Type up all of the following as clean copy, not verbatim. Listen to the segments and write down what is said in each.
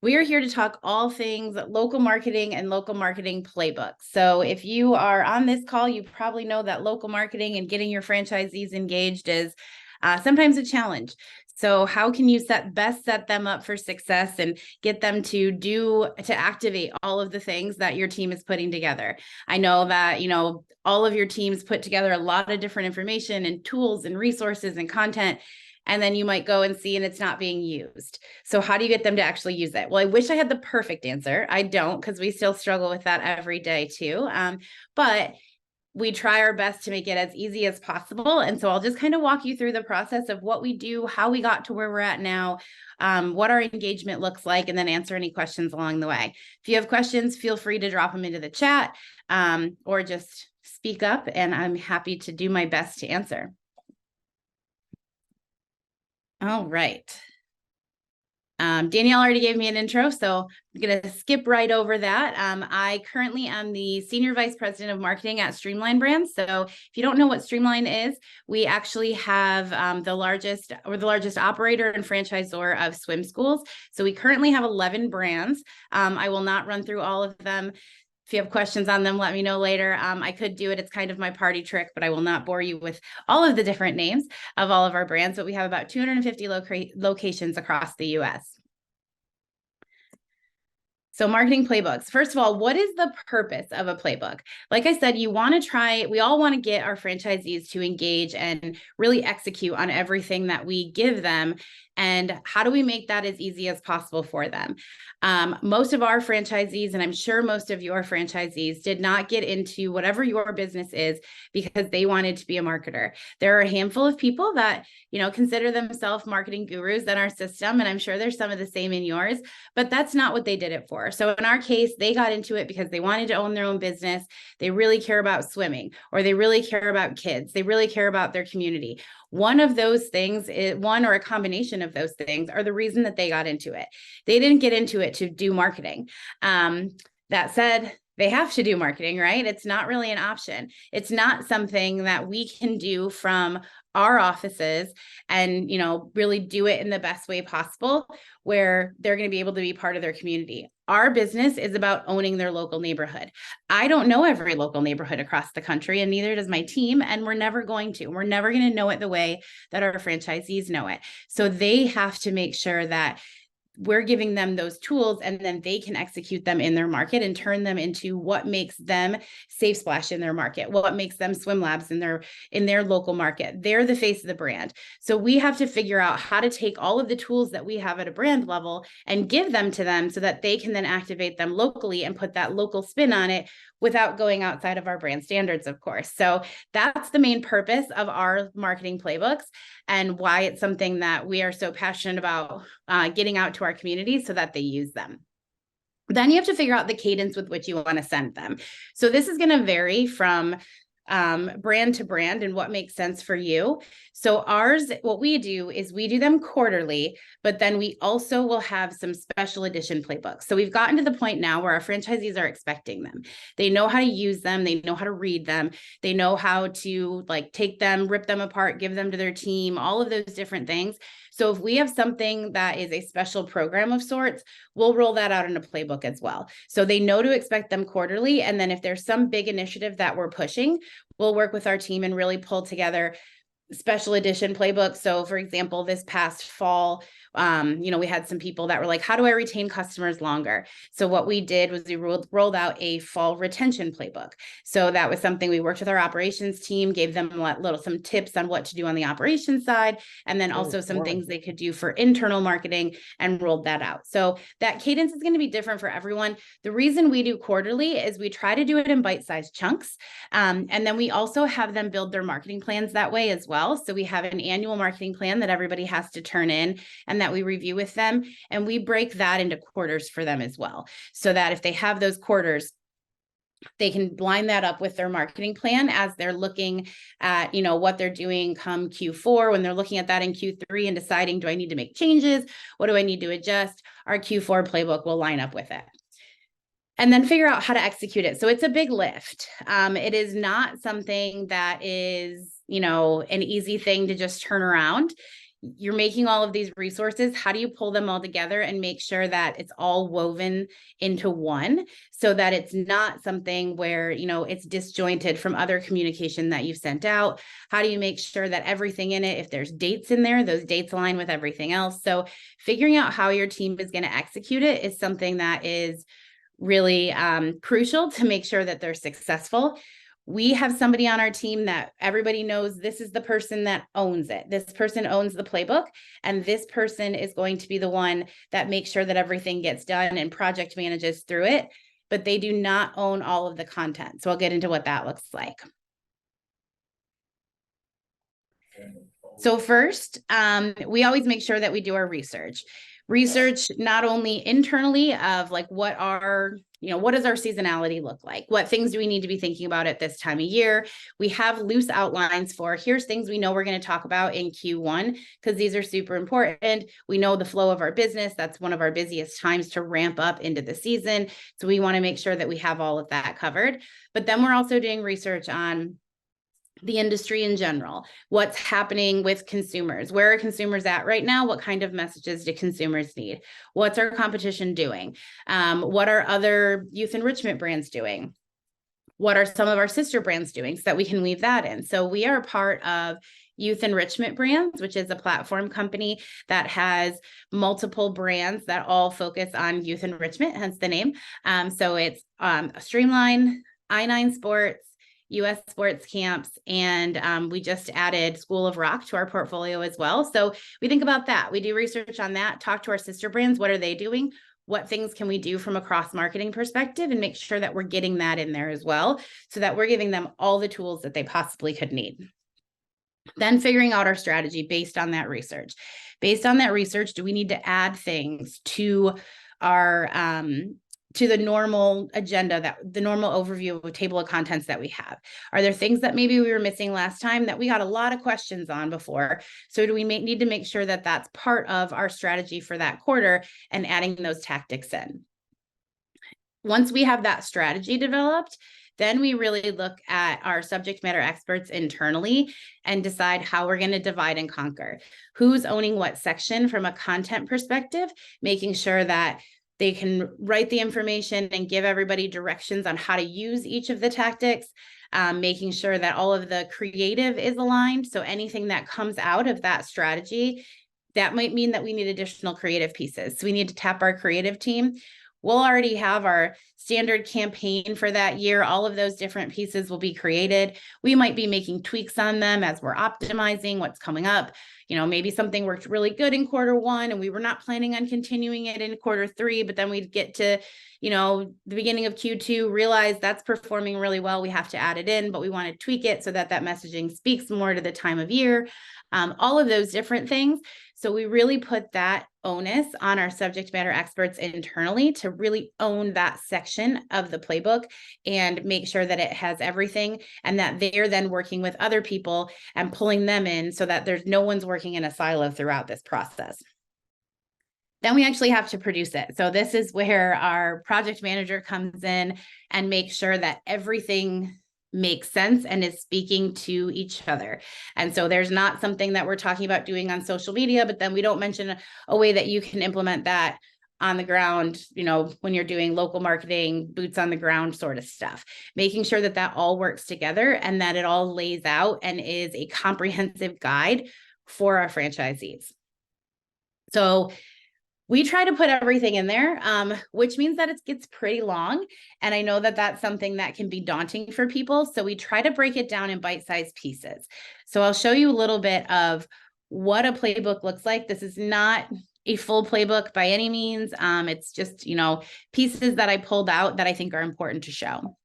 We are here to talk all things local marketing and local marketing playbooks. So if you are on this call, you probably know that local marketing and getting your franchisees engaged is sometimes a challenge. So how can you best set them up for success and get them to activate all of the things that your team is putting together? I know that, all of your teams put together a lot of different information and tools and resources and content, and then you might go and see and it's not being used. So how do you get them to actually use it? Well, I wish I had the perfect answer. I don't, because we still struggle with that every day too. But we try our best to make it as easy as possible. And so I'll just kind of walk you through the process of what we do, how we got to where we're at now, what our engagement looks like, and then answer any questions along the way. If you have questions, feel free to drop them into the chat or just speak up, and I'm happy to do my best to answer. All right. Danielle already gave me an intro, so I'm going to skip right over that. I currently am the Senior Vice President of Marketing at Streamline Brands. So if you don't know what Streamline is, we actually have the largest operator and franchisor of swim schools. So we currently have 11 brands. I will not run through all of them. If you have questions on them, let me know later. I could do it. It's kind of my party trick, but I will not bore you with all of the different names of all of our brands, but we have about 250 locations across the US. So marketing playbooks. First of all, what is the purpose of a playbook? Like I said, we all want to get our franchisees to engage and really execute on everything that we give them. And how do we make that as easy as possible for them? Most of our franchisees, and I'm sure most of your franchisees, did not get into whatever your business is because they wanted to be a marketer. There are a handful of people that, consider themselves marketing gurus in our system, and I'm sure there's some of the same in yours, but that's not what they did it for. So in our case, they got into it because they wanted to own their own business. They really care about swimming, or they really care about kids. They really care about their community. One of those things, or a combination of those things, are the reason that they got into it. They didn't get into it to do marketing. That said, they have to do marketing, right? It's not really an option. It's not something that we can do from our offices and, really do it in the best way possible where they're going to be able to be part of their community. Our business is about owning their local neighborhood. I don't know every local neighborhood across the country, and neither does my team, and we're never going to. We're never going to know it the way that our franchisees know it. So they have to make sure that we're giving them those tools, and then they can execute them in their market and turn them into what makes them Safe Splash in their market, what makes them Swim Labs in their local market. They're the face of the brand. So we have to figure out how to take all of the tools that we have at a brand level and give them to them so that they can then activate them locally and put that local spin on it without going outside of our brand standards, of course. So that's the main purpose of our marketing playbooks and why it's something that we are so passionate about getting out to our community so that they use them. Then you have to figure out the cadence with which you want to send them. So this is going to vary from brand to brand and what makes sense for you. So ours, what we do is we do them quarterly, but then we also will have some special edition playbooks. So we've gotten to the point now where our franchisees are expecting them. They know how to use them. They know how to read them. They know how to take them, rip them apart, give them to their team, all of those different things. So if we have something that is a special program of sorts, we'll roll that out in a playbook as well. So they know to expect them quarterly. And then if there's some big initiative that we're pushing, we'll work with our team and really pull together special edition playbooks. So for example, this past fall, we had some people that were like, how do I retain customers longer? So what we did was we rolled out a fall retention playbook. So that was something we worked with our operations team, gave them some tips on what to do on the operations side, and then also some things they could do for internal marketing, and rolled that out. So that cadence is going to be different for everyone. The reason we do quarterly is we try to do it in bite-sized chunks. And then we also have them build their marketing plans that way as well. So we have an annual marketing plan that everybody has to turn in and that we review with them. And we break that into quarters for them as well. So that if they have those quarters, they can line that up with their marketing plan as they're looking at, what they're doing come Q4, when they're looking at that in Q3 and deciding, do I need to make changes? What do I need to adjust? Our Q4 playbook will line up with it. And then figure out how to execute it. So it's a big lift. It is not something that is, an easy thing to just turn around. you're making all of these resources. How do you pull them all together and make sure that it's all woven into one, so that it's not something where, it's disjointed from other communication that you've sent out? How do you make sure that everything in it, if there's dates in there, those dates align with everything else? So figuring out how your team is going to execute it is something that is really crucial to make sure that they're successful. We have somebody on our team that everybody knows, this is the person that owns it. This person owns the playbook, and this person is going to be the one that makes sure that everything gets done and project manages through it, but they do not own all of the content. So I'll get into what that looks like. So first, we always make sure that we do our research. Research not only internally of like what does our seasonality look like? What things do we need to be thinking about at this time of year? We have loose outlines for here's things we know we're going to talk about in Q1, because these are super important. We know the flow of our business. That's one of our busiest times to ramp up into the season. So we want to make sure that we have all of that covered. But then we're also doing research on the industry in general, what's happening with consumers, where are consumers at right now, what kind of messages do consumers need, what's our competition doing, what are other youth enrichment brands doing, what are some of our sister brands doing, so that we can weave that in. So we are part of Youth Enrichment Brands, which is a platform company that has multiple brands that all focus on youth enrichment, hence the name. So it's Streamline, I9 Sports, US Sports Camps, and we just added School of Rock to our portfolio as well. So we think about that. We do research on that, talk to our sister brands. What are they doing? What things can we do from a cross-marketing perspective, and make sure that we're getting that in there as well, so that we're giving them all the tools that they possibly could need. Then figuring out our strategy based on that research. Based on that research, do we need to add things to our to the normal agenda, the normal overview of a table of contents that we have? Are there things that maybe we were missing last time that we got a lot of questions on before? So do we need to make sure that that's part of our strategy for that quarter and adding those tactics in? Once we have that strategy developed, then we really look at our subject matter experts internally and decide how we're going to divide and conquer. Who's owning what section from a content perspective, making sure that they can write the information and give everybody directions on how to use each of the tactics, making sure that all of the creative is aligned. So anything that comes out of that strategy, that might mean that we need additional creative pieces. So we need to tap our creative team. We'll already have our standard campaign for that year. All of those different pieces will be created. We might be making tweaks on them as we're optimizing what's coming up. Maybe something worked really good in Q1 and we were not planning on continuing it in Q3, but then we'd get to, the beginning of Q2, realize that's performing really well. We have to add it in, but we want to tweak it so that that messaging speaks more to the time of year. All of those different things. So we really put that onus on our subject matter experts internally to really own that section of the playbook and make sure that it has everything, and that they're then working with other people and pulling them in so that there's no one's working in a silo throughout this process. Then we actually have to produce it. So this is where our project manager comes in and makes sure that everything makes sense and is speaking to each other. And so there's not something that we're talking about doing on social media, but then we don't mention a way that you can implement that on the ground, when you're doing local marketing, boots on the ground sort of stuff, making sure that that all works together and that it all lays out and is a comprehensive guide for our franchisees. So we try to put everything in there, which means that it gets pretty long. And I know that that's something that can be daunting for people. So we try to break it down in bite-sized pieces. So I'll show you a little bit of what a playbook looks like. This is not a full playbook by any means. It's just, pieces that I pulled out that I think are important to show.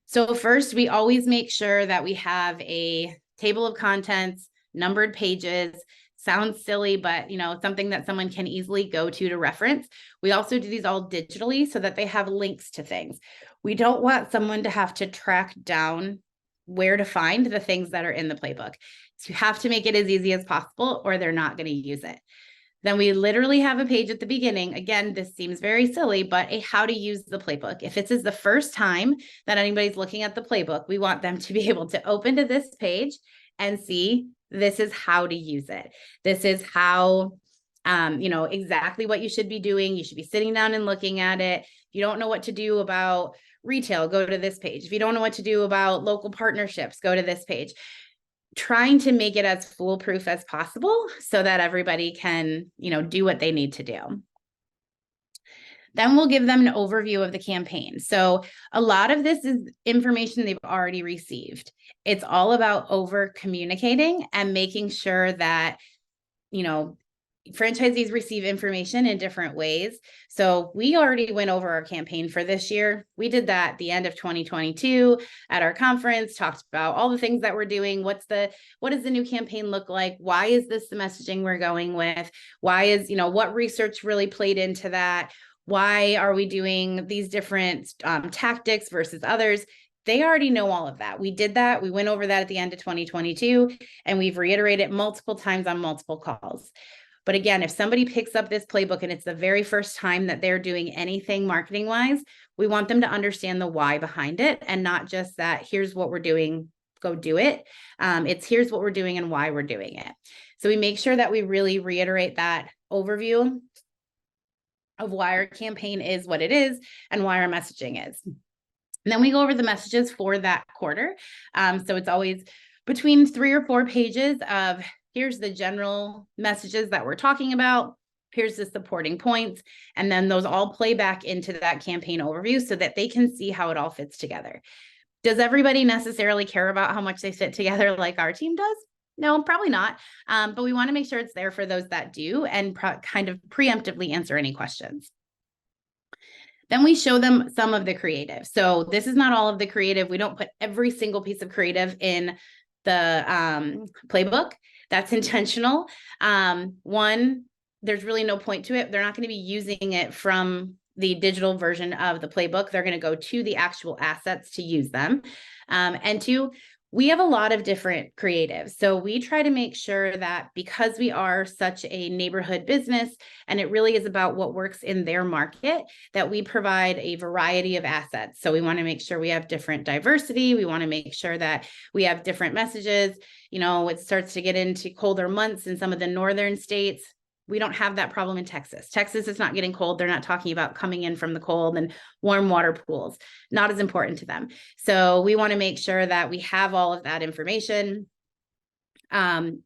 So first, we always make sure that we have a table of contents, numbered pages. Sounds silly, but something that someone can easily go to reference. We also do these all digitally so that they have links to things. We don't want someone to have to track down where to find the things that are in the playbook. So you have to make it as easy as possible or they're not going to use it. Then we literally have a page at the beginning. Again, this seems very silly, but a how to use the playbook. If this is the first time that anybody's looking at the playbook, we want them to be able to open to this page and see this is how to use it. This is how, exactly what you should be doing. You should be sitting down and looking at it. If you don't know what to do about retail, go to this page. If you don't know what to do about local partnerships, go to this page. Trying to make it as foolproof as possible so that everybody can, do what they need to do. Then we'll give them an overview of the campaign. So a lot of this is information they've already received. It's all about over communicating and making sure that, franchisees receive information in different ways. So we already went over our campaign for this year. We did that at the end of 2022 at our conference, talked about all the things that we're doing. What does the new campaign look like? Why is this the messaging we're going with? Why is, what research really played into that? Why are we doing these different tactics versus others? They already know all of that. We did that. We went over that at the end of 2022, and we've reiterated multiple times on multiple calls. But again, if somebody picks up this playbook and it's the very first time that they're doing anything marketing wise, we want them to understand the why behind it and not just that here's what we're doing, go do it. It's here's what we're doing and why we're doing it. So we make sure that we really reiterate that overview of why our campaign is what it is and why our messaging is. And then we go over the messages for that quarter. So it's always between 3 or 4 pages of here's the general messages that we're talking about. Here's the supporting points. And then those all play back into that campaign overview so that they can see how it all fits together. Does everybody necessarily care about how much they fit together like our team does? No, probably not. But we want to make sure it's there for those that do and kind of preemptively answer any questions. Then we show them some of the creative. So this is not all of the creative. We don't put every single piece of creative in the playbook. That's intentional. One, there's really no point to it. They're not going to be using it from the digital version of the playbook. They're going to go to the actual assets to use them. And 2, we have a lot of different creatives. So we try to make sure that because we are such a neighborhood business and it really is about what works in their market, that we provide a variety of assets. So we want to make sure we have different diversity. We want to make sure that we have different messages. It starts to get into colder months in some of the northern states. We don't have that problem in Texas. Texas is not getting cold. They're not talking about coming in from the cold and warm water pools. Not as important to them. So we want to make sure that we have all of that information, and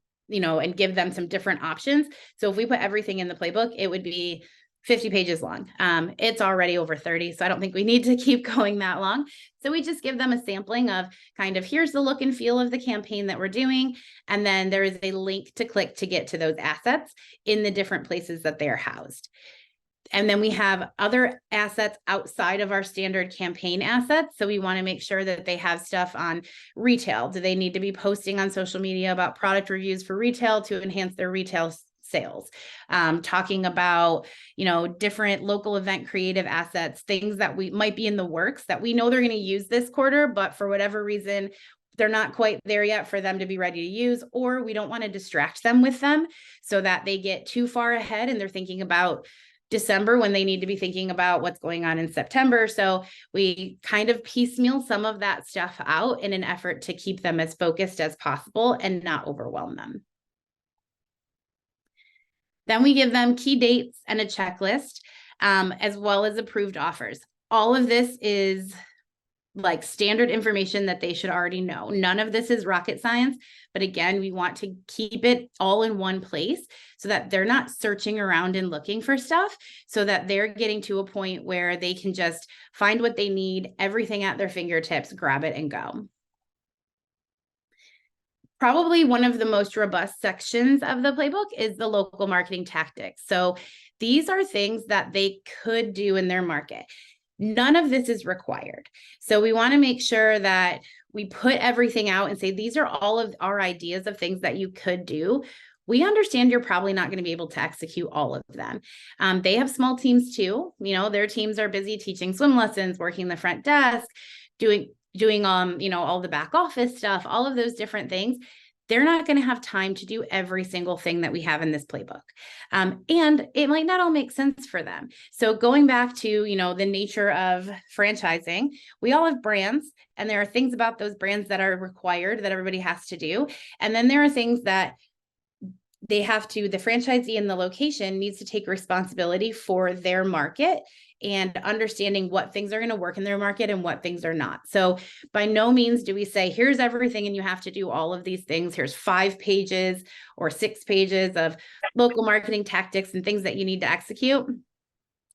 give them some different options. So if we put everything in the playbook, it would be 50 pages long. It's already over 30, so I don't think we need to keep going that long. So we just give them a sampling of kind of here's the look and feel of the campaign that we're doing. And then there is a link to click to get to those assets in the different places that they're housed. And then we have other assets outside of our standard campaign assets. So we want to make sure that they have stuff on retail. Do they need to be posting on social media about product reviews for retail to enhance their retail sales? Talking about, different local event creative assets, things that we might be in the works that we know they're going to use this quarter, but for whatever reason, they're not quite there yet for them to be ready to use, or we don't want to distract them with them so that they get too far ahead and they're thinking about December when they need to be thinking about what's going on in September. So we kind of piecemeal some of that stuff out in an effort to keep them as focused as possible and not overwhelm them. Then we give them key dates and a checklist, as well as approved offers. All of this is like standard information that they should already know. None of this is rocket science, but again, we want to keep it all in one place so that they're not searching around and looking for stuff, so that they're getting to a point where they can just find what they need, everything at their fingertips, grab it and go. Probably one of the most robust sections of the playbook is the local marketing tactics. So these are things that they could do in their market. None of this is required. So we want to make sure that we put everything out and say, these are all of our ideas of things that you could do. We understand you're probably not going to be able to execute all of them. They have small teams too. Their teams are busy teaching swim lessons, working the front desk, doing all the back office stuff, all of those different things. they're not going to have time to do every single thing that we have in this playbook. And it might not all make sense for them. So going back to, the nature of franchising, we all have brands, and there are things about those brands that are required that everybody has to do. And then there are things that the franchisee in the location needs to take responsibility for their market and understanding what things are going to work in their market and what things are not. So by no means do we say, here's everything and you have to do all of these things. Here's 5 pages or 6 pages of local marketing tactics and things that you need to execute.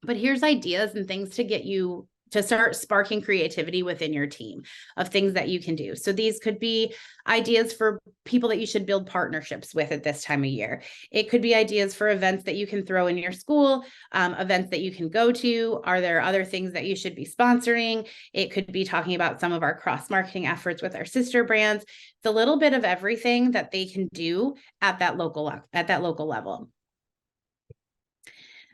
But here's ideas and things to get you to start sparking creativity within your team of things that you can do. So these could be ideas for people that you should build partnerships with at this time of year. It could be ideas for events that you can throw in your school, events that you can go to. Are there other things that you should be sponsoring? It could be talking about some of our cross-marketing efforts with our sister brands. It's a little bit of everything that they can do at that local level.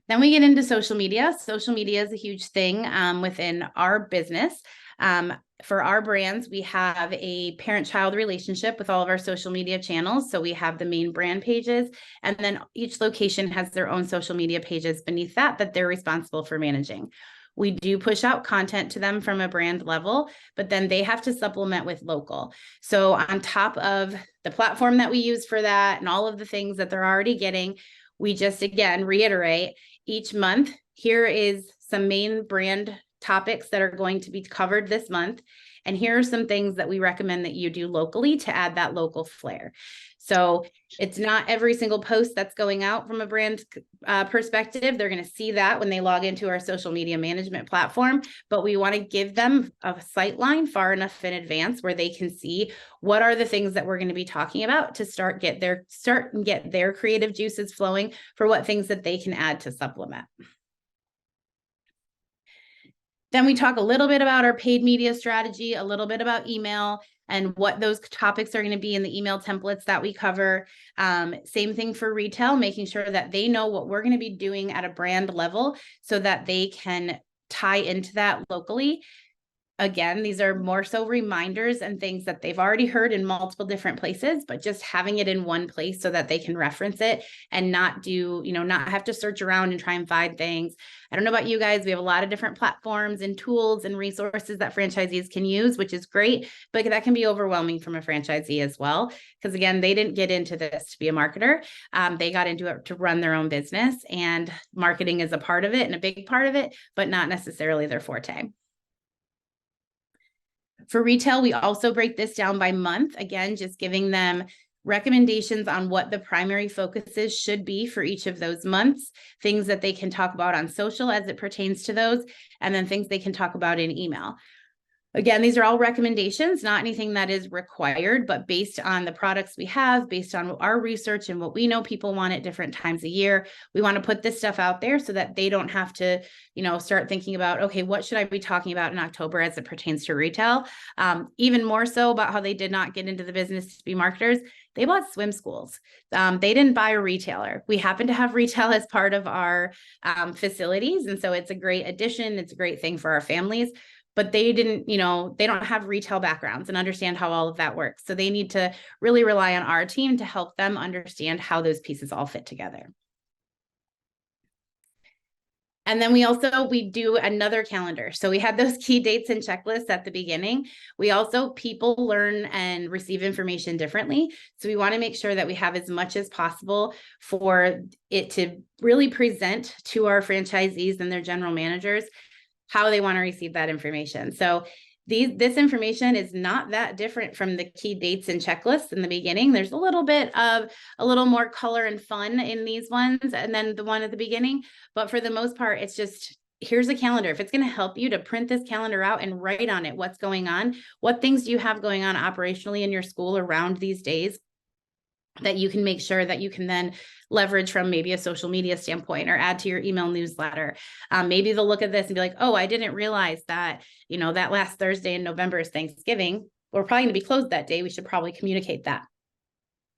Then we get into social media. Social media is a huge thing within our business. For our brands, we have a parent-child relationship with all of our social media channels. So we have the main brand pages, and then each location has their own social media pages beneath that they're responsible for managing. We do push out content to them from a brand level, but then they have to supplement with local. So on top of the platform that we use for that and all of the things that they're already getting, we just, again, reiterate each month, here is some main brand topics that are going to be covered this month. And here are some things that we recommend that you do locally to add that local flair. So it's not every single post that's going out from a brand perspective. They're going to see that when they log into our social media management platform, but we want to give them a sight line far enough in advance where they can see what are the things that we're going to be talking about to get their creative juices flowing for what things that they can add to supplement. Then we talk a little bit about our paid media strategy, a little bit about email and what those topics are going to be in the email templates that we cover. Same thing for retail, making sure that they know what we're going to be doing at a brand level so that they can tie into that locally. Again, these are more so reminders and things that they've already heard in multiple different places, but just having it in one place so that they can reference it and not have to search around and try and find things. I don't know about you guys, we have a lot of different platforms and tools and resources that franchisees can use, which is great, but that can be overwhelming from a franchisee as well. Because again, they didn't get into this to be a marketer. They got into it to run their own business, and marketing is a part of it and a big part of it, but not necessarily their forte. For retail, we also break this down by month, again, just giving them recommendations on what the primary focuses should be for each of those months, things that they can talk about on social as it pertains to those, and then things they can talk about in email. Again, these are all recommendations, not anything that is required, but based on the products we have, based on our research and what we know people want at different times of year, we want to put this stuff out there so that they don't have to, start thinking about, okay, what should I be talking about in October as it pertains to retail? Even more so about how they did not get into the business to be marketers. They bought swim schools. They didn't buy a retailer. We happen to have retail as part of our facilities. And so it's a great addition. It's a great thing for our families. But they didn't, they don't have retail backgrounds and understand how all of that works. So they need to really rely on our team to help them understand how those pieces all fit together. And then we do another calendar. So we had those key dates and checklists at the beginning. People learn and receive information differently. So we want to make sure that we have as much as possible for it to really present to our franchisees and their general managers how they want to receive that information. So this information is not that different from the key dates and checklists in the beginning. There's a little more color and fun in these ones and then the one at the beginning. But for the most part, it's just, here's a calendar. If it's going to help you to print this calendar out and write on it what's going on, what things do you have going on operationally in your school around these days that you can make sure that you can then leverage from maybe a social media standpoint or add to your email newsletter. Maybe they'll look at this and be like, oh, I didn't realize that, that last Thursday in November is Thanksgiving. We're probably going to be closed that day. We should probably communicate that.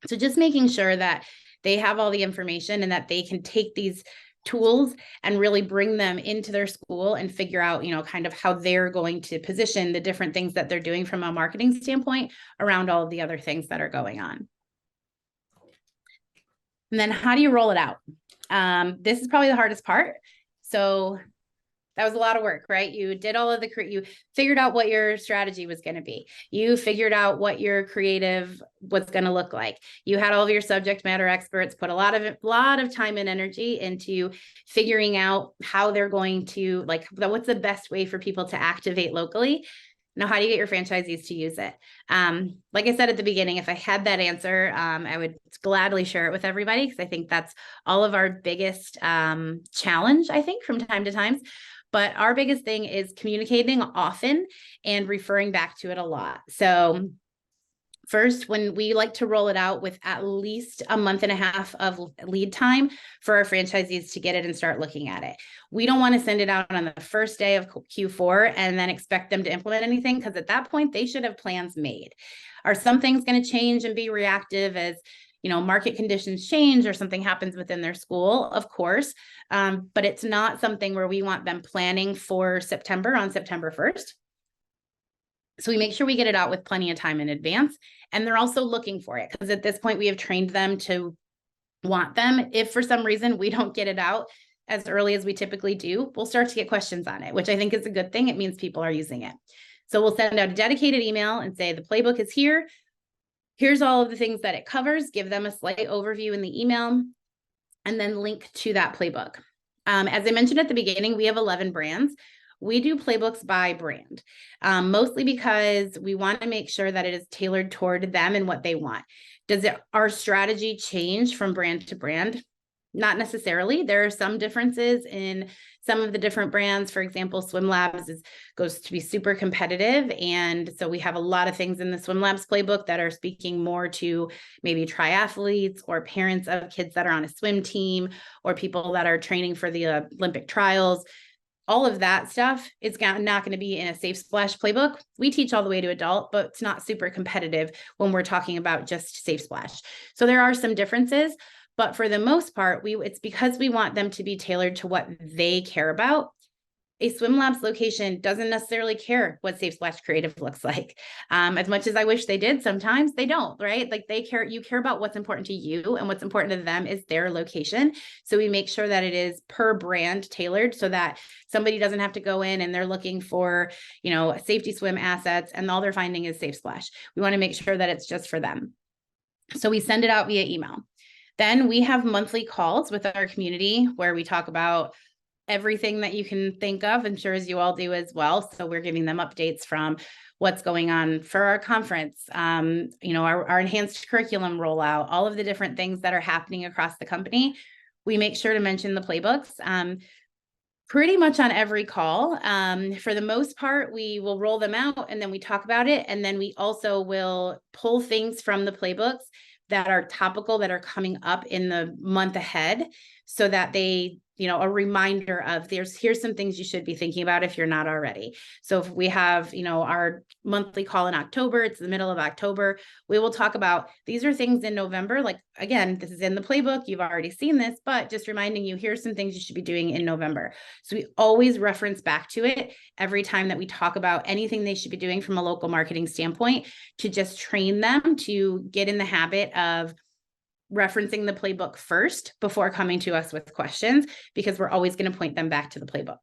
So just making sure that they have all the information and that they can take these tools and really bring them into their school and figure out, kind of how they're going to position the different things that they're doing from a marketing standpoint around all of the other things that are going on. And then how do you roll it out? This is probably the hardest part. So that was a lot of work, right? You did all of you figured out what your strategy was going to be. You figured out what your creative was going to look like. You had all of your subject matter experts put a lot of time and energy into figuring out how they're going to, like, what's the best way for people to activate locally. Now, how do you get your franchisees to use it? Like I said at the beginning, if I had that answer, I would gladly share it with everybody, because I think that's all of our biggest challenge, I think, from time to time. But our biggest thing is communicating often and referring back to it a lot. So first, when we like to roll it out with at least a month and a half of lead time for our franchisees to get it and start looking at it. We don't want to send it out on the first day of Q4 and then expect them to implement anything, because at that point they should have plans made. Are some things going to change and be reactive as market conditions change or something happens within their school? Of course. But it's not something where we want them planning for September on September 1st. So we make sure we get it out with plenty of time in advance. And they're also looking for it, because at this point we have trained them to want them. If for some reason we don't get it out as early as we typically do, we'll start to get questions on it, which I think is a good thing. It means people are using it. So we'll send out a dedicated email and say, the playbook is here. Here's all of the things that it covers. Give them a slight overview in the email, and then link to that playbook. As I mentioned at the beginning, we have 11 brands. We do playbooks by brand, mostly because we want to make sure that it is tailored toward them and what they want. Does our strategy change from brand to brand? Not necessarily. There are some differences in some of the different brands. For example, Swim Labs goes to be super competitive. And so we have a lot of things in the Swim Labs playbook that are speaking more to maybe triathletes or parents of kids that are on a swim team or people that are training for the Olympic trials. All of that stuff is not going to be in a Safe Splash playbook. We teach all the way to adult, but it's not super competitive when we're talking about just Safe Splash. So there are some differences, but for the most part, it's because we want them to be tailored to what they care about. A Swim Labs location doesn't necessarily care what Safe Splash creative looks like. As much as I wish they did, sometimes they don't, right? Like you care about what's important to you, and what's important to them is their location. So we make sure that it is per brand tailored, so that somebody doesn't have to go in and they're looking for, safety swim assets and all they're finding is Safe Splash. We want to make sure that it's just for them. So we send it out via email. Then we have monthly calls with our community where we talk about everything that you can think of. I'm sure as you all do as well. So we're giving them updates from what's going on for our conference, our enhanced curriculum rollout, all of the different things that are happening across the company. We make sure to mention the playbooks pretty much on every call. For the most part, we will roll them out and then we talk about it. And then we also will pull things from the playbooks that are topical, that are coming up in the month ahead, so that they, a reminder of here's some things you should be thinking about if you're not already. So if we have, our monthly call in October, it's the middle of October, we will talk about, these are things in November. Like, again, this is in the playbook. You've already seen this, but just reminding you, here's some things you should be doing in November. So we always reference back to it every time that we talk about anything they should be doing from a local marketing standpoint, to just train them to get in the habit of referencing the playbook first before coming to us with questions, because we're always going to point them back to the playbook.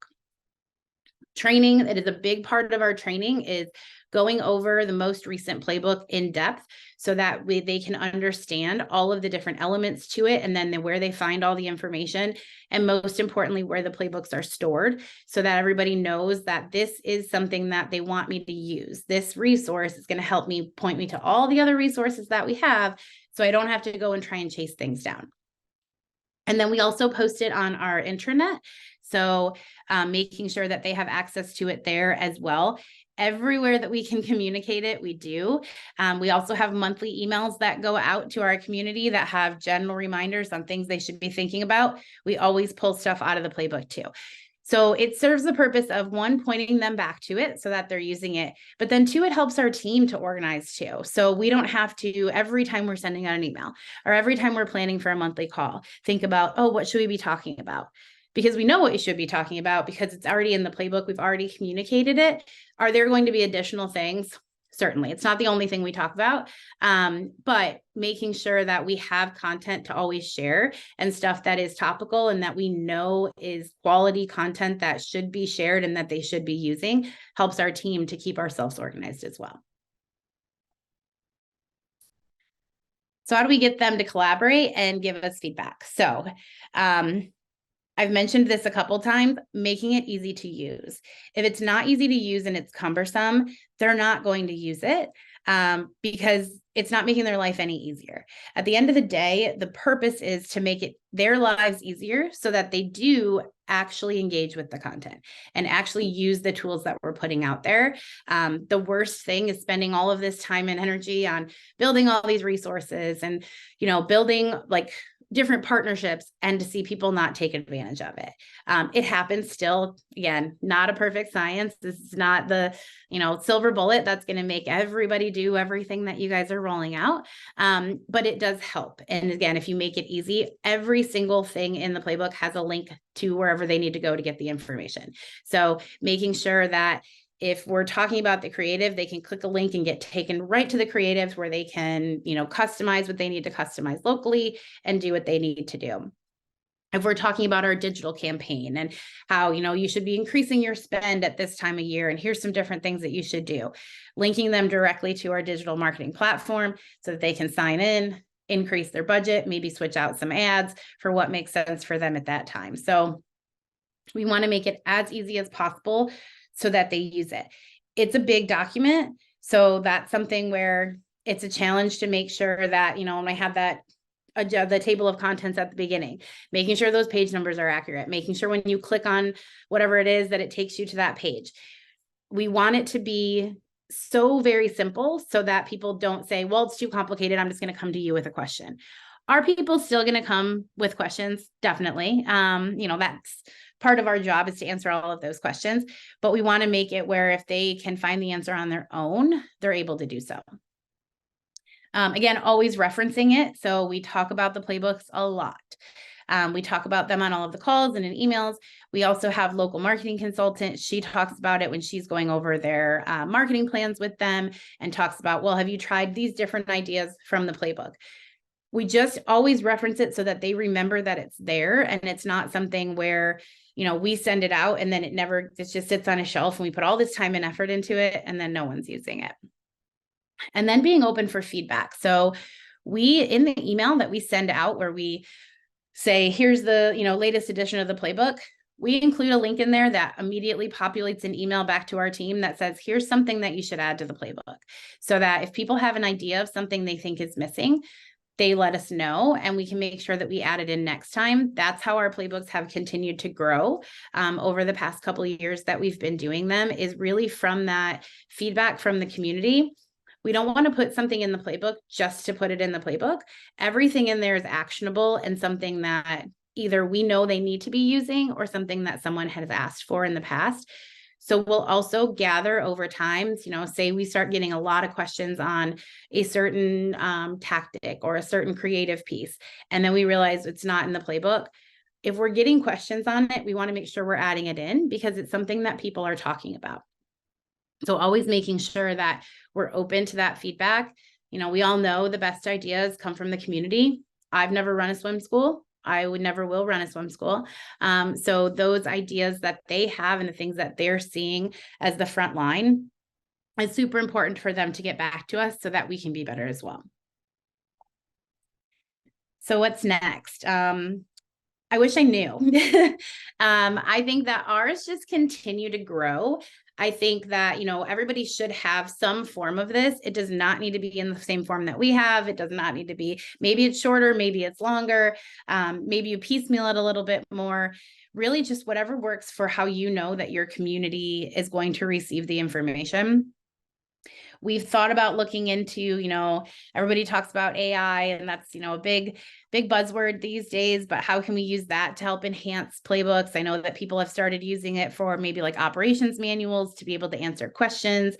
Training, that is a big part of our training, is going over the most recent playbook in depth, so that they can understand all of the different elements to it, and then where they find all the information, and most importantly, where the playbooks are stored, so that everybody knows that this is something that they want me to use. This resource is going to help me point me to all the other resources that we have, so I don't have to go and try and chase things down. And then we also post it on our intranet. So making sure that they have access to it there as well. Everywhere that we can communicate it, we do. We also have monthly emails that go out to our community that have general reminders on things they should be thinking about. We always pull stuff out of the playbook too. So it serves the purpose of, one, pointing them back to it so that they're using it, but then two, it helps our team to organize too. So we don't have to, every time we're sending out an email or every time we're planning for a monthly call, think about, oh, what should we be talking about? Because we know what you should be talking about, because it's already in the playbook. We've already communicated it. Are there going to be additional things? Certainly, it's not the only thing we talk about, but making sure that we have content to always share and stuff that is topical and that we know is quality content that should be shared and that they should be using helps our team to keep ourselves organized as well. So how do we get them to collaborate and give us feedback? So I've mentioned this a couple times, making it easy to use. If it's not easy to use and it's cumbersome, they're not going to use it because it's not making their life any easier. At the end of the day, the purpose is to make it their lives easier so that they do actually engage with the content and actually use the tools that we're putting out there. The worst thing is spending all of this time and energy on building all these resources and, building like different partnerships and to see people not take advantage of it. It happens still. Again, not a perfect science. This is not the, silver bullet that's going to make everybody do everything that you guys are rolling out. But it does help. And again, if you make it easy, every single thing in the playbook has a link to wherever they need to go to get the information. So making sure that if we're talking about the creative, they can click a link and get taken right to the creatives where they can, customize what they need to customize locally and do what they need to do. If we're talking about our digital campaign and how, you should be increasing your spend at this time of year, and here's some different things that you should do, linking them directly to our digital marketing platform so that they can sign in, increase their budget, maybe switch out some ads for what makes sense for them at that time. So we want to make it as easy as possible so that they use it. It's a big document. So that's something where it's a challenge to make sure that, when I have that, the table of contents at the beginning, making sure those page numbers are accurate, making sure when you click on whatever it is that it takes you to that page. We want it to be so very simple so that people don't say, well, it's too complicated, I'm just going to come to you with a question. Are people still going to come with questions? Definitely. That's part of our job is to answer all of those questions, but we want to make it where if they can find the answer on their own, they're able to do so. Again, always referencing it. So we talk about the playbooks a lot. We talk about them on all of the calls and in emails. We also have local marketing consultant. She talks about it when she's going over their marketing plans with them and talks about, well, have you tried these different ideas from the playbook? We just always reference it so that they remember that it's there and it's not something where, we send it out and then it just sits on a shelf and we put all this time and effort into it and then no one's using it. And then being open for feedback. So in the email that we send out where we say, here's the, latest edition of the playbook, we include a link in there that immediately populates an email back to our team that says, here's something that you should add to the playbook. So that if people have an idea of something they think is missing, they let us know and we can make sure that we add it in next time. That's how our playbooks have continued to grow over the past couple of years that we've been doing them, is really from that feedback from the community. We don't want to put something in the playbook just to put it in the playbook. Everything in there is actionable and something that either we know they need to be using or something that someone has asked for in the past. So we'll also gather over time, say we start getting a lot of questions on a certain tactic or a certain creative piece, and then we realize it's not in the playbook. If we're getting questions on it, we want to make sure we're adding it in because it's something that people are talking about. So always making sure that we're open to that feedback. We all know the best ideas come from the community. I've never run a swim school. I never will run a swim school. So those ideas that they have and the things that they're seeing as the front line is super important for them to get back to us so that we can be better as well. So what's next? I wish I knew. I think that ours just continue to grow. I think that, everybody should have some form of this. It does not need to be in the same form that we have. It does not need to be, maybe it's shorter, maybe it's longer. Maybe you piecemeal it a little bit more. Really just whatever works for how you know that your community is going to receive the information. We've thought about looking into, everybody talks about AI and that's, a big buzzword these days, but how can we use that to help enhance playbooks? I know that people have started using it for maybe like operations manuals to be able to answer questions,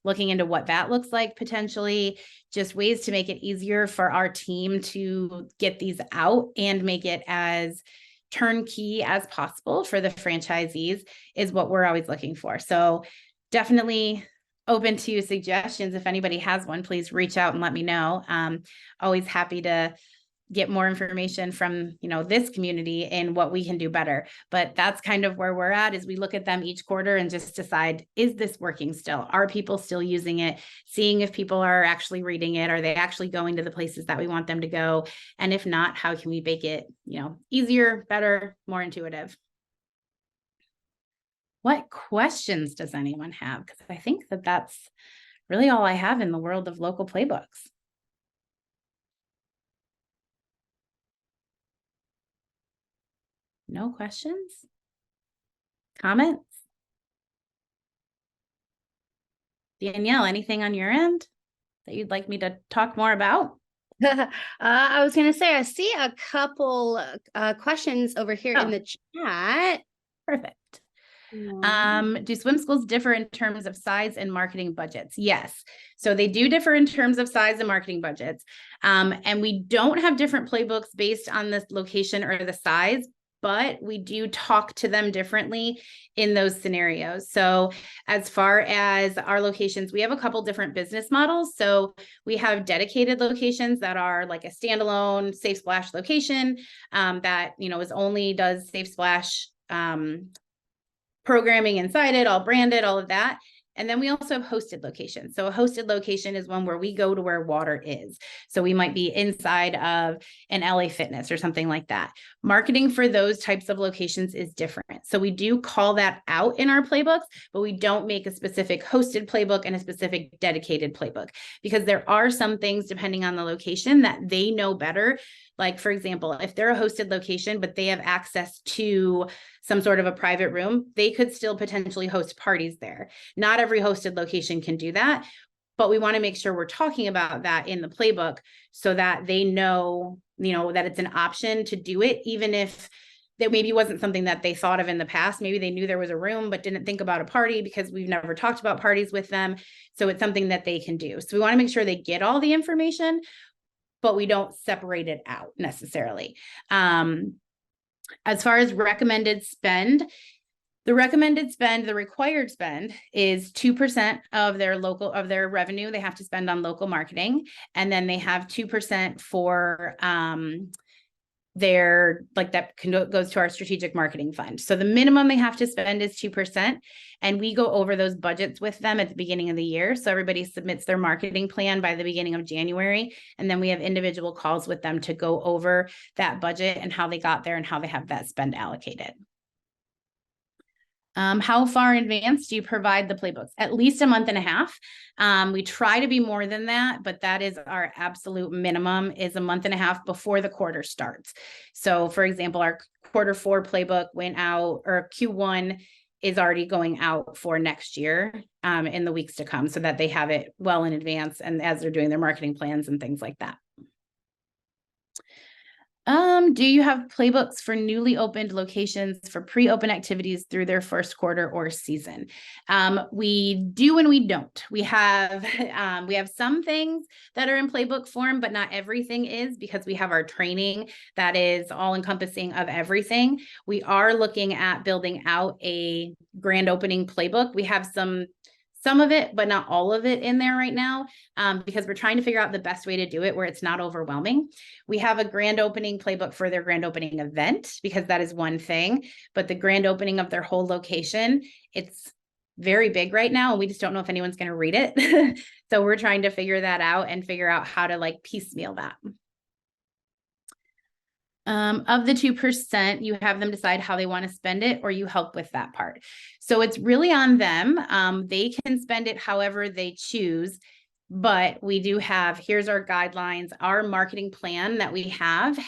looking into what that looks like potentially, just ways to make it easier for our team to get these out and make it as turnkey as possible for the franchisees is what we're always looking for. So definitely open to suggestions. If anybody has one, please reach out and let me know. Always happy to get more information from, this community and what we can do better. But that's kind of where we're at, is we look at them each quarter and just decide, is this working still? Are people still using it? Seeing if people are actually reading it. Are they actually going to the places that we want them to go? And if not, how can we make it, easier, better, more intuitive? What questions does anyone have? Because I think that that's really all I have in the world of local playbooks. No questions? Comments? Danielle, anything on your end that you'd like me to talk more about? I was going to say, I see a couple questions over here in the chat. Perfect. Do swim schools differ in terms of size and marketing budgets? Yes. So they do differ in terms of size and marketing budgets. And we don't have different playbooks based on the location or the size, but we do talk to them differently in those scenarios. So as far as our locations, we have a couple different business models. So we have dedicated locations that are like a standalone Safe Splash location that, is only does Safe Splash programming inside it, all branded, all of that. And then we also have hosted locations. So a hosted location is one where we go to where water is. So we might be inside of an LA Fitness or something like that. Marketing for those types of locations is different. So we do call that out in our playbooks, but we don't make a specific hosted playbook and a specific dedicated playbook, because there are some things depending on the location that they know better. Like, for example, if they're a hosted location, but they have access to some sort of a private room, they could still potentially host parties there. Not every hosted location can do that, but we want to make sure we're talking about that in the playbook so that they know, that it's an option to do it, even if that maybe wasn't something that they thought of in the past. Maybe they knew there was a room, but didn't think about a party because we've never talked about parties with them. So it's something that they can do. So we want to make sure they get all the information, but we don't separate it out necessarily. As far as recommended spend, the required spend is 2% of their revenue they have to spend on local marketing. And then they have 2% for goes to our strategic marketing fund. So the minimum they have to spend is 2%. And we go over those budgets with them at the beginning of the year. So everybody submits their marketing plan by the beginning of January. And then we have individual calls with them to go over that budget and how they got there and how they have that spend allocated. How far in advance do you provide the playbooks? At least a month and a half. We try to be more than that, but that is our absolute minimum, is a month and a half before the quarter starts. So for example, our Q4 playbook went out, or Q1 is already going out for next year in the weeks to come, so that they have it well in advance and as they're doing their marketing plans and things like that. Do you have playbooks for newly opened locations for pre-open activities through their first quarter or season? We do and we don't. We have some things that are in playbook form, but not everything is, because we have our training that is all encompassing of everything. We are looking at building out a grand opening playbook. We have some of it, but not all of it in there right now, because we're trying to figure out the best way to do it where it's not overwhelming. We have a grand opening playbook for their grand opening event, because that is one thing, but the grand opening of their whole location, it's very big right now, and we just don't know if anyone's going to read it. So we're trying to figure that out and figure out how to piecemeal that. Of the 2%, you have them decide how they want to spend it, or you help with that part. So it's really on them. They can spend it however they choose, but we do have, here's our guidelines. Our marketing plan that we have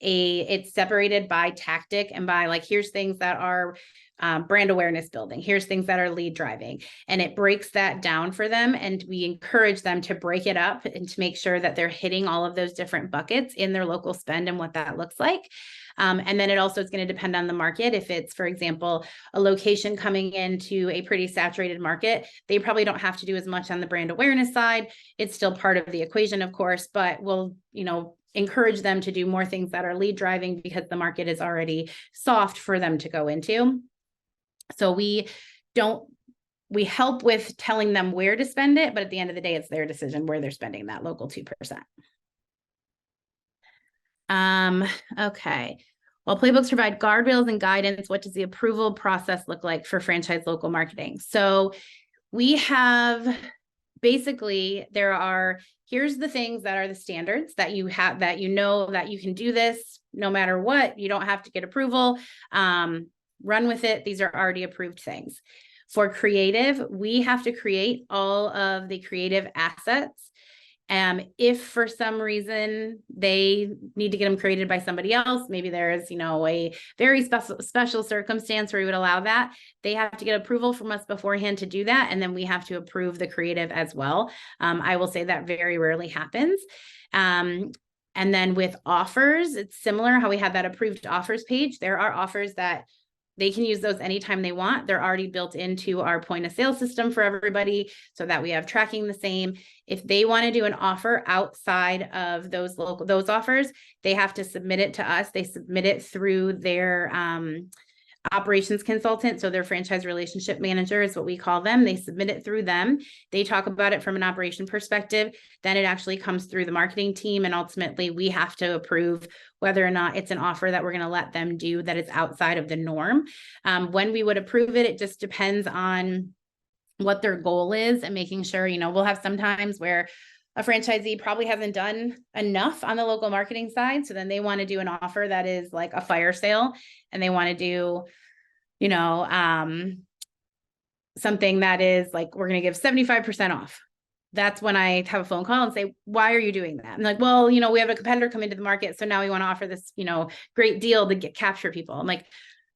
it's separated by tactic and by here's things that are brand awareness building. Here's things that are lead driving, and it breaks that down for them. And we encourage them to break it up and to make sure that they're hitting all of those different buckets in their local spend and what that looks like. And then it also is going to depend on the market. If it's, for example, a location coming into a pretty saturated market, they probably don't have to do as much on the brand awareness side. It's still part of the equation, of course, but we'll, encourage them to do more things that are lead driving because the market is already soft for them to go into. So we don't we help with telling them where to spend it, but at the end of the day, it's their decision where they're spending that local 2%. Okay. While playbooks provide guardrails and guidance, what does the approval process look like for franchise local marketing? So we have basically, here's the things that are the standards that you have, that you know that you can do this no matter what. You don't have to get approval. Run with it. These are already approved things. For creative, we have to create all of the creative assets. If for some reason they need to get them created by somebody else, maybe there's, a very special circumstance where we would allow that, they have to get approval from us beforehand to do that. And then we have to approve the creative as well. I will say that very rarely happens. And then with offers, it's similar how we have that approved offers page. There are offers that they can use those anytime they want. They're already built into our point of sale system for everybody so that we have tracking the same. If they want to do an offer outside of those offers, they have to submit it to us. They submit it through their operations consultant. So their franchise relationship manager is what we call them. They submit it through them. They talk about it from an operation perspective. Then it actually comes through the marketing team. And ultimately we have to approve whether or not it's an offer that we're going to let them do that is outside of the norm. When we would approve it, it just depends on what their goal is and making sure, we'll have some times where a franchisee probably hasn't done enough on the local marketing side. So then they want to do an offer that is like a fire sale, and they want to do, something that is like, we're going to give 75% off. That's when I have a phone call and say, why are you doing that? I'm like, well, we have a competitor come into the market. So now we want to offer this, great deal to capture people. I'm like,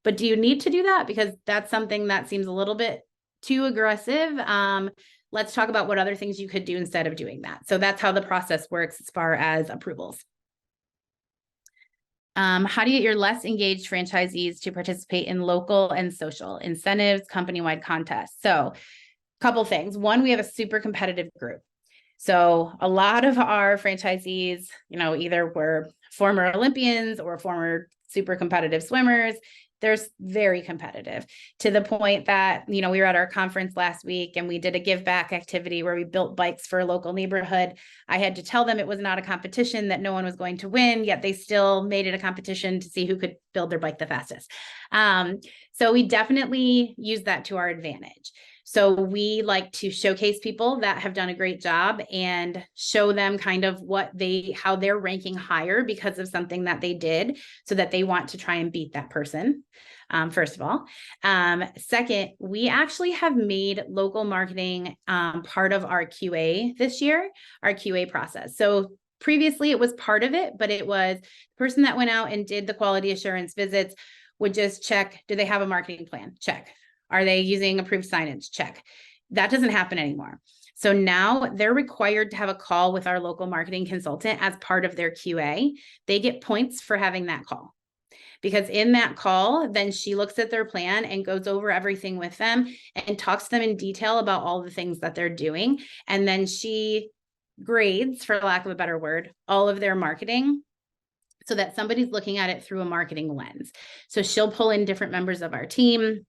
but do you need to do that? Because that's something that seems a little bit too aggressive. Let's talk about what other things you could do instead of doing that. So that's how the process works as far as approvals. How do you get your less engaged franchisees to participate in local and social incentives, company-wide contests? So a couple things. One, we have a super competitive group. So a lot of our franchisees, either were former Olympians or former super competitive swimmers. They're very competitive to the point that, we were at our conference last week and we did a give back activity where we built bikes for a local neighborhood. I had to tell them it was not a competition, that no one was going to win, yet they still made it a competition to see who could build their bike the fastest. So we definitely use that to our advantage. So we like to showcase people that have done a great job and show them kind of how they're ranking higher because of something that they did, so that they want to try and beat that person. First of all. Second, we actually have made local marketing part of our QA this year, our QA process. So previously it was part of it, but it was the person that went out and did the quality assurance visits would just check, do they have a marketing plan? Check. Are they using approved signage? Check. That doesn't happen anymore. So now they're required to have a call with our local marketing consultant as part of their QA. They get points for having that call, because in that call, then she looks at their plan and goes over everything with them and talks to them in detail about all the things that they're doing. And then she grades, for lack of a better word, all of their marketing, so that somebody's looking at it through a marketing lens. So she'll pull in different members of our team,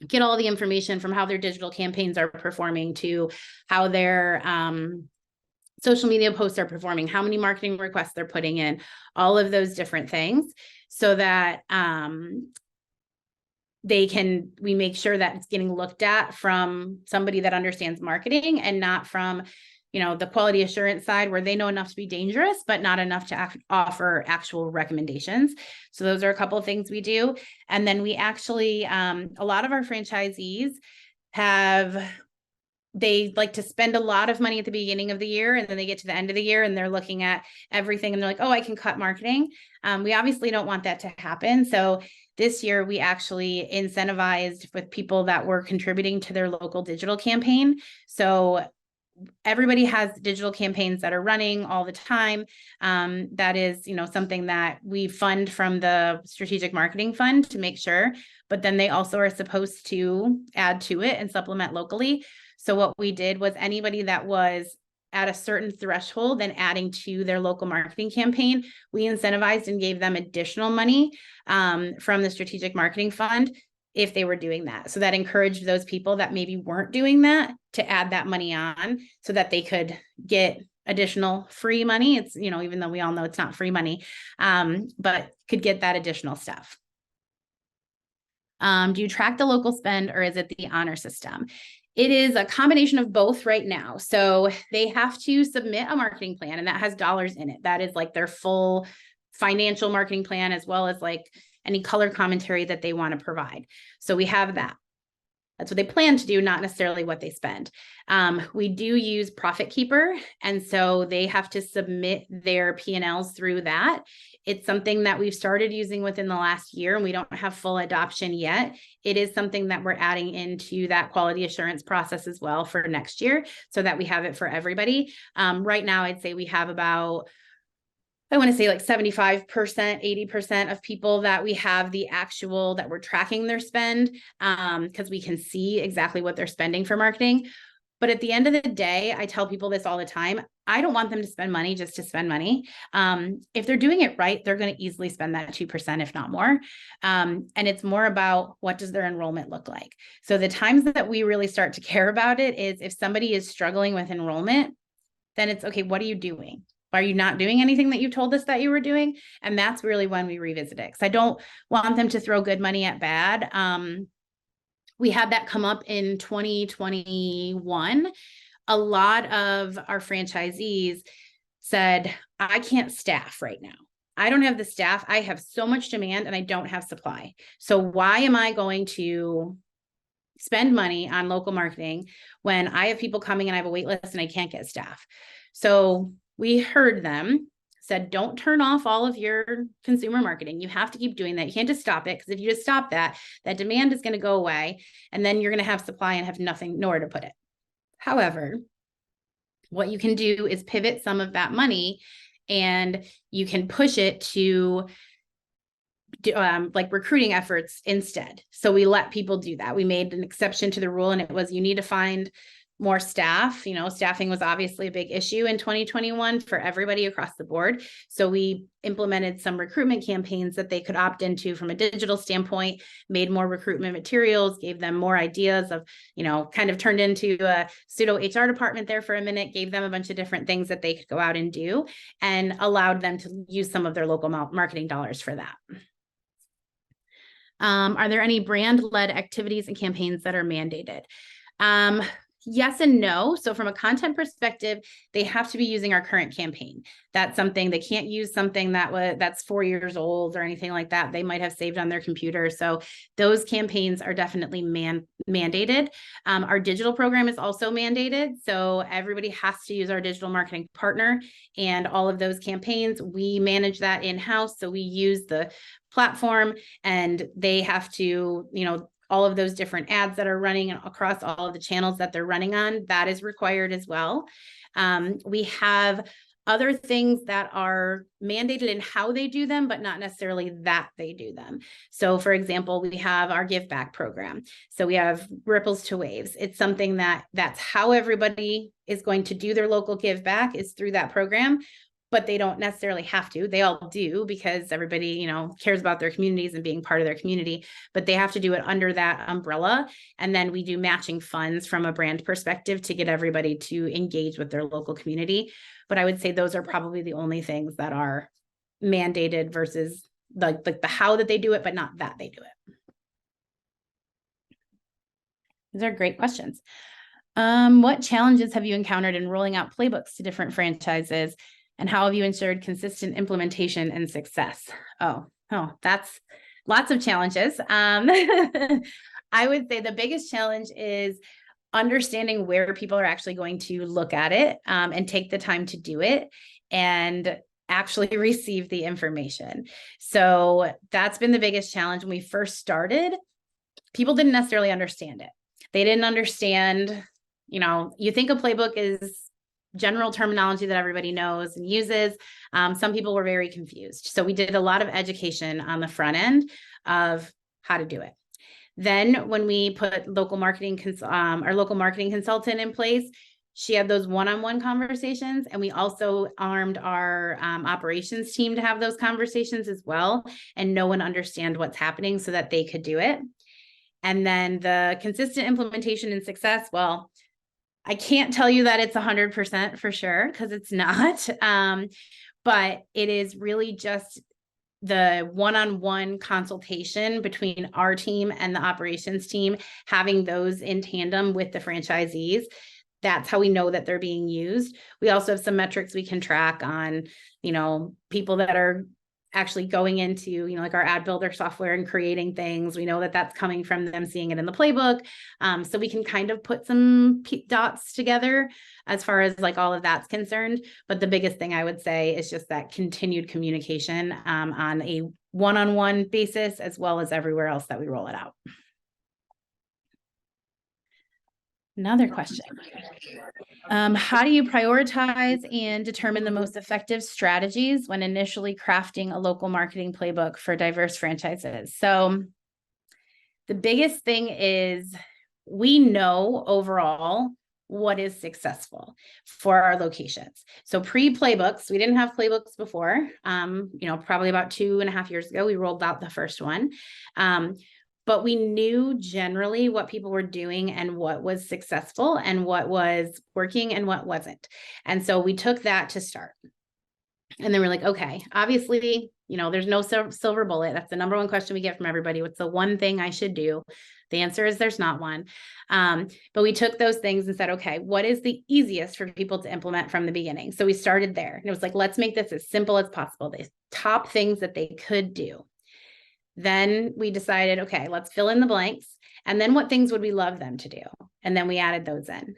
get all the information from how their digital campaigns are performing to how their social media posts are performing, how many marketing requests they're putting in, all of those different things, so that we make sure that it's getting looked at from somebody that understands marketing and not from, the quality assurance side, where they know enough to be dangerous, but not enough to offer actual recommendations. So those are a couple of things we do. And then we actually, a lot of our franchisees they like to spend a lot of money at the beginning of the year, and then they get to the end of the year and they're looking at everything and they're like, oh, I can cut marketing. We obviously don't want that to happen. So this year we actually incentivized with people that were contributing to their local digital campaign. So everybody has digital campaigns that are running all the time. That is, something that we fund from the strategic marketing fund to make sure, but then they also are supposed to add to it and supplement locally. So what we did was anybody that was at a certain threshold and adding to their local marketing campaign, we incentivized and gave them additional money from the strategic marketing fund if they were doing that. So that encouraged those people that maybe weren't doing that to add that money on so that they could get additional free money. It's, you know, even though we all know it's not free money, but could get that additional stuff. Do you track the local spend or is it the honor system? It is a combination of both right now. So they have to submit a marketing plan and that has dollars in it. That is like their full financial marketing plan, as well as like any color commentary that they want to provide. So we have that. That's what they plan to do, not necessarily what they spend. We do use Profit Keeper, and so they have to submit their P&Ls through that. It's something that we've started using within the last year, and we don't have full adoption yet. It is something that we're adding into that quality assurance process as well for next year, so that we have it for everybody. Right now, I'd say we have about, I want to say like 75%, 80% of people that we have the actual that we're tracking their spend, because we can see exactly what they're spending for marketing. But at the end of the day, I tell people this all the time. I don't want them to spend money just to spend money. If they're doing it right, they're going to easily spend that 2%, if not more. And it's more about what does their enrollment look like. So the times that we really start to care about it is if somebody is struggling with enrollment, then it's okay, what are you doing? Are you not doing anything that you told us that you were doing? And that's really when we revisit it. Because I don't want them to throw good money at bad. We had that come up in 2021. A lot of our franchisees said, I can't staff right now. I don't have the staff. I have so much demand and I don't have supply. So why am I going to spend money on local marketing when I have people coming and I have a wait list and I can't get staff? So we heard them, said, don't turn off all of your consumer marketing. You have to keep doing that. You can't just stop it, because if you just stop that, that demand is going to go away and then you're going to have supply and have nothing, nowhere to put it. However, what you can do is pivot some of that money and you can push it to like recruiting efforts instead. So we let people do that. We made an exception to the rule, and it was, you need to find more staff. You know, staffing was obviously a big issue in 2021 for everybody across the board. So we implemented some recruitment campaigns that they could opt into from a digital standpoint, made more recruitment materials, gave them more ideas of, you know, kind of turned into a pseudo HR department there for a minute, gave them a bunch of different things that they could go out and do, and allowed them to use some of their local marketing dollars for that. Are there any brand-led activities and campaigns that are mandated? Yes and no. So from a content perspective, they have to be using our current campaign. That's something they can't use something that's 4 years old or anything like that. They might have saved on their computer. So those campaigns are definitely mandated. Our digital program is also mandated. So everybody has to use our digital marketing partner, and all of those campaigns, we manage that in-house. So we use the platform and they have to, you know, all of those different ads that are running across all of the channels that they're running on, that is required as well. We have other things that are mandated in how they do them, but not necessarily that they do them. So for example, we have our give back program. So we have ripples to waves. It's something that's how everybody is going to do their local give back, is through that program. But they don't necessarily have to. They all do, because everybody, you know, cares about their communities and being part of their community, but they have to do it under that umbrella. And then we do matching funds from a brand perspective to get everybody to engage with their local community. But I would say those are probably the only things that are mandated versus the how that they do it, but not that they do it. These are great questions. What challenges have you encountered in rolling out playbooks to different franchises? And how have you ensured consistent implementation and success? Oh, that's lots of challenges. I would say the biggest challenge is understanding where people are actually going to look at it, and take the time to do it and actually receive the information. So that's been the biggest challenge. When we first started, people didn't necessarily understand it. They didn't understand, you know, you think a playbook is general terminology that everybody knows and uses. Some people were very confused. So we did a lot of education on the front end of how to do it. Then when we put our local marketing consultant in place, she had those one-on-one conversations, and we also armed our operations team to have those conversations as well, and know and understand what's happening so that they could do it. And then the consistent implementation and success, well, I can't tell you that it's 100% for sure, because it's not. But it is really just the one-on-one consultation between our team and the operations team, having those in tandem with the franchisees. That's how we know that they're being used. We also have some metrics we can track on, people that are actually going into, like our ad builder software and creating things. We know that that's coming from them seeing it in the playbook. So we can kind of put some dots together as far as like all of that's concerned. But the biggest thing I would say is just that continued communication on a one-on-one basis, as well as everywhere else that we roll it out. Another question. How do you prioritize and determine the most effective strategies when initially crafting a local marketing playbook for diverse franchises? So the biggest thing is we know overall what is successful for our locations. So pre-playbooks, we didn't have playbooks before. Probably about 2.5 years ago, we rolled out the first one. But we knew generally what people were doing and what was successful and what was working and what wasn't. And so we took that to start. And then we're like, okay, obviously, there's no silver bullet. That's the number one question we get from everybody. What's the one thing I should do? The answer is there's not one. But we took those things and said, okay, what is the easiest for people to implement from the beginning? So we started there. And it was like, let's make this as simple as possible. The top things that they could do. Then we decided, okay, let's fill in the blanks. And then what things would we love them to do? And then we added those in.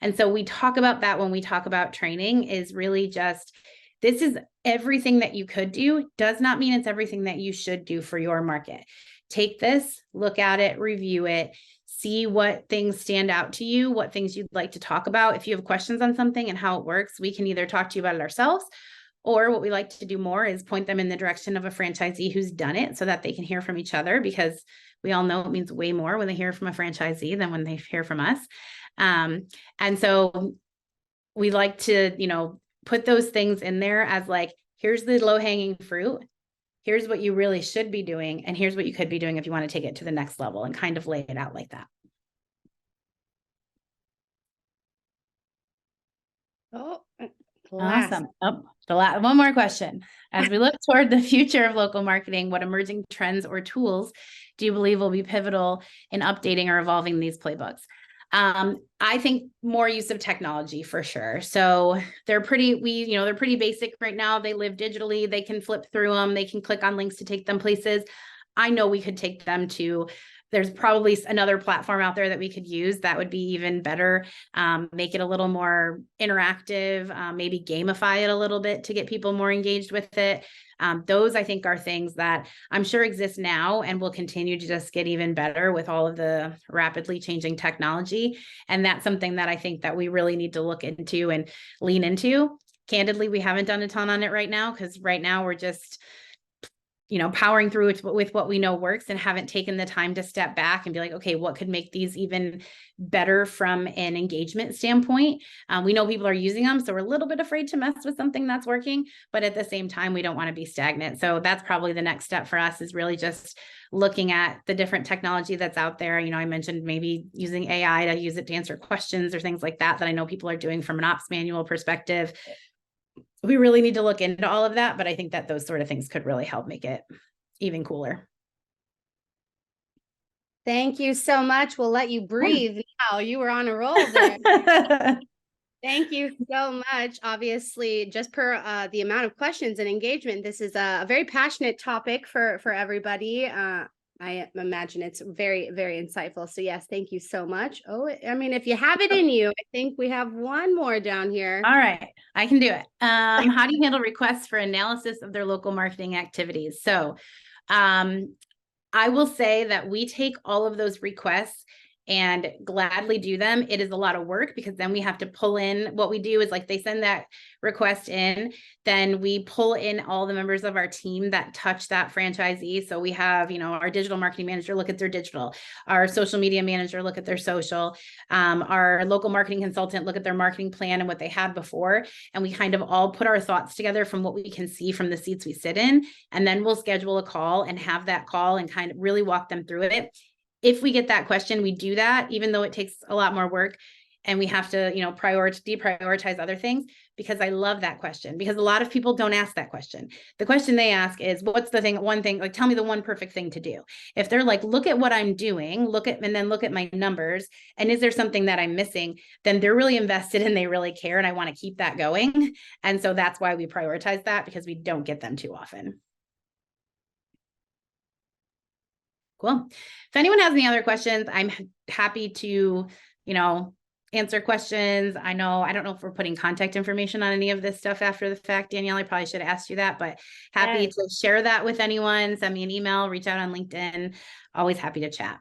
And so we talk about that when we talk about training, is really just, this is everything that you could do. Does not mean it's everything that you should do for your market. Take this, look at it, review it, see what things stand out to you, what things you'd like to talk about. If you have questions on something and how it works, we can either talk to you about it ourselves, or what we like to do more is point them in the direction of a franchisee who's done it so that they can hear from each other, because we all know it means way more when they hear from a franchisee than when they hear from us. And so we like to, put those things in there as like, here's the low-hanging fruit. Here's what you really should be doing. And here's what you could be doing if you want to take it to the next level, and kind of lay it out like that. Oh, awesome. One more question. As we look toward the future of local marketing, what emerging trends or tools do you believe will be pivotal in updating or evolving these playbooks? I think more use of technology for sure. So they're pretty basic right now. They live digitally. They can flip through them. They can click on links to take them places. I know we could take them to, there's probably another platform out there that we could use that would be even better, make it a little more interactive, maybe gamify it a little bit to get people more engaged with it. Those, I think, are things that I'm sure exist now and will continue to just get even better with all of the rapidly changing technology. And that's something that I think that we really need to look into and lean into. Candidly, we haven't done a ton on it right now, because right now we're just powering through with what we know works, and haven't taken the time to step back and be like, okay, what could make these even better from an engagement standpoint? We know people are using them, so we're a little bit afraid to mess with something that's working, but at the same time, we don't want to be stagnant. So that's probably the next step for us, is really just looking at the different technology that's out there. I mentioned maybe using AI to use it to answer questions or things like that I know people are doing from an ops manual perspective. We really need to look into all of that, but I think that those sort of things could really help make it even cooler. Thank you so much. We'll let you breathe now. You were on a roll there. Thank you so much. Obviously, just per the amount of questions and engagement, this is a very passionate topic for everybody. I imagine it's very, very insightful. So yes, thank you so much. Oh, I mean, if you have it in you, I think we have one more down here. All right, I can do it. How do you handle requests for analysis of their local marketing activities? So I will say that we take all of those requests and gladly do them. It is a lot of work, because then we have to pull in, what we do is like, they send that request in, then we pull in all the members of our team that touch that franchisee. So we have, our digital marketing manager look at their digital, our social media manager look at their social, our local marketing consultant look at their marketing plan and what they had before. And we kind of all put our thoughts together from what we can see from the seats we sit in. And then we'll schedule a call and have that call and kind of really walk them through it. if we get that question, we do that, even though it takes a lot more work and we have to, deprioritize other things, because I love that question, because a lot of people don't ask that question. The question they ask is, what's the one thing, like, tell me the one perfect thing to do. If they're like, look at what I'm doing, and then look at my numbers, and is there something that I'm missing, then they're really invested and they really care. And I want to keep that going. And so that's why we prioritize that, because we don't get them too often. Cool. If anyone has any other questions, I'm happy to, answer questions. I don't know if we're putting contact information on any of this stuff after the fact, Danielle. I probably should have asked you that, but happy to share that with anyone. Send me an email, reach out on LinkedIn. Always happy to chat.